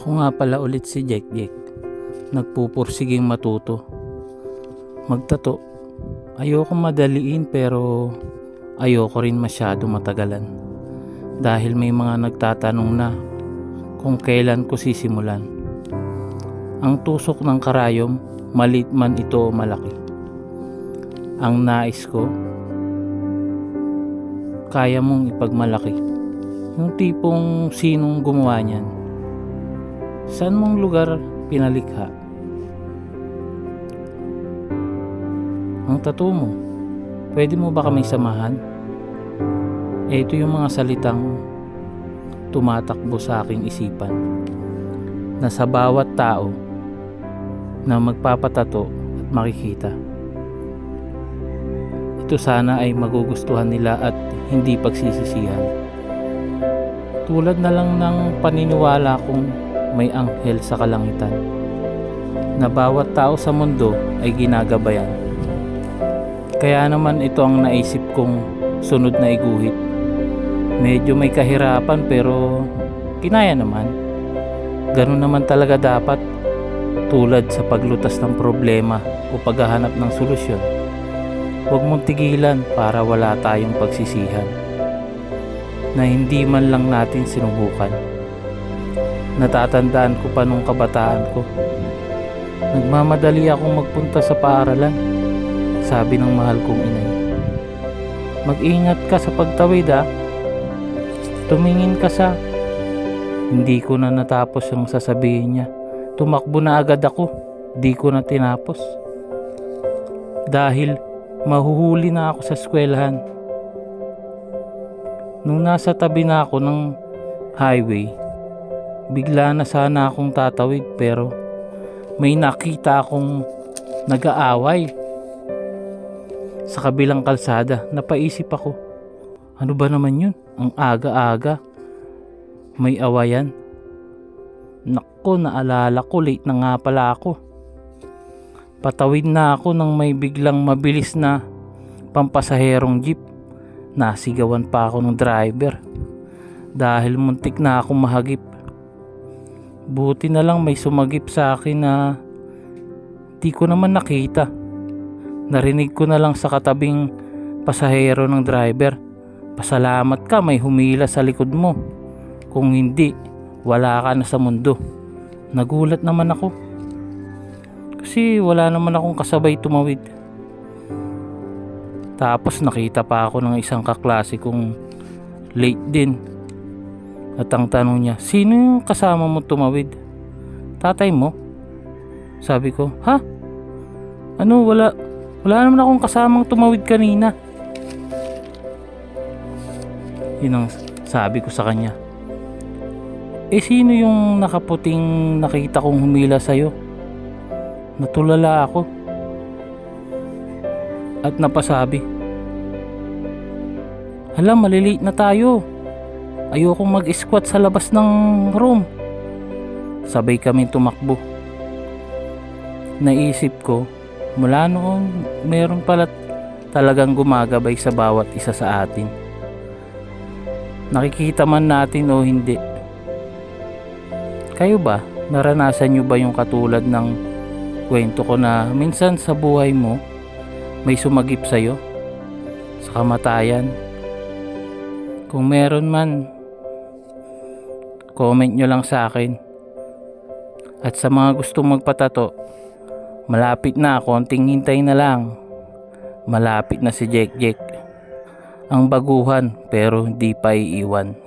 Ako nga pala ulit si Jack. Nagpupursiging matuto. Magtato. Ayoko madaliin pero ayoko rin masyado matagalan. Dahil may mga nagtatanong na kung kailan ko sisimulan. Ang tusok ng karayom, maliit man ito o malaki. Ang nais ko, kaya mong ipagmalaki. Yung tipong sinong gumawa niyan. Saan mong lugar pinalikha? Ang tattoo mo, pwede mo ba kaming samahan? Ito yung mga salitang tumatakbo sa aking isipan na sa bawat tao na magpapatato at makikita. Ito sana ay magugustuhan nila at hindi pagsisisihan. Tulad na lang ng paniniwala kong may anghel sa kalangitan na bawat tao sa mundo ay ginagabayan. Kaya naman ito ang naisip kong sunod na iguhit. Medyo may kahirapan pero kinaya naman. Ganun naman talaga dapat, tulad sa paglutas ng problema o paghahanap ng solusyon. Huwag mong tigilan para wala tayong pagsisihan na hindi man lang natin sinubukan. Natatandaan ko pa nung kabataan ko. Nagmamadali akong magpunta sa paaralan. Sabi ng mahal kong inay, mag-ingat ka sa pagtawid ha. Tumingin ka sa... Hindi ko na natapos yung sasabihin niya. Tumakbo na agad ako. Di ko na tinapos. Dahil mahuhuli na ako sa eskwelahan. Nung nasa tabi na ako ng highway, bigla na sana akong tatawid pero may nakita akong nag-aaway sa kabilang kalsada. Napaisip ako, ano ba naman yun? Ang aga-aga may awayan. Naku, naalala ko, late na nga pala ako. Patawid na ako nang may biglang mabilis na pampasaherong jeep. Nasigawan pa ako ng driver dahil muntik na akong mahagip. Buti na lang may sumagip sa akin na di ko naman nakita. Narinig ko na lang sa katabing pasahero ng driver, pasalamat ka may humila sa likod mo. Kung hindi, wala ka na sa mundo. Nagulat naman ako. Kasi wala naman akong kasabay tumawid. Tapos nakita pa ako ng isang kaklase kong late din. At ang tanong niya, sino yung kasama mo tumawid? Tatay mo? Sabi ko, ha? Ano, wala naman akong kasamang tumawid kanina. Yun ang sabi ko sa kanya. Sino yung nakaputing nakita kong humila sa'yo? Natulala ako. At napasabi, hala, malilate na tayo. Ayokong mag-squat sa labas ng room. Sabay kami tumakbo. Naisip ko, mula noon meron pala talagang gumagabay sa bawat isa sa atin. Nakikita man natin o hindi. Kayo ba? Naranasan nyo ba yung katulad ng kwento ko na minsan sa buhay mo may sumagip sa'yo sa kamatayan? Kung meron man, comment nyo lang sa akin. At sa mga gustong magpatato, malapit na, konting hintay na lang. Malapit na si Jack. Ang baguhan pero hindi pa iiwan.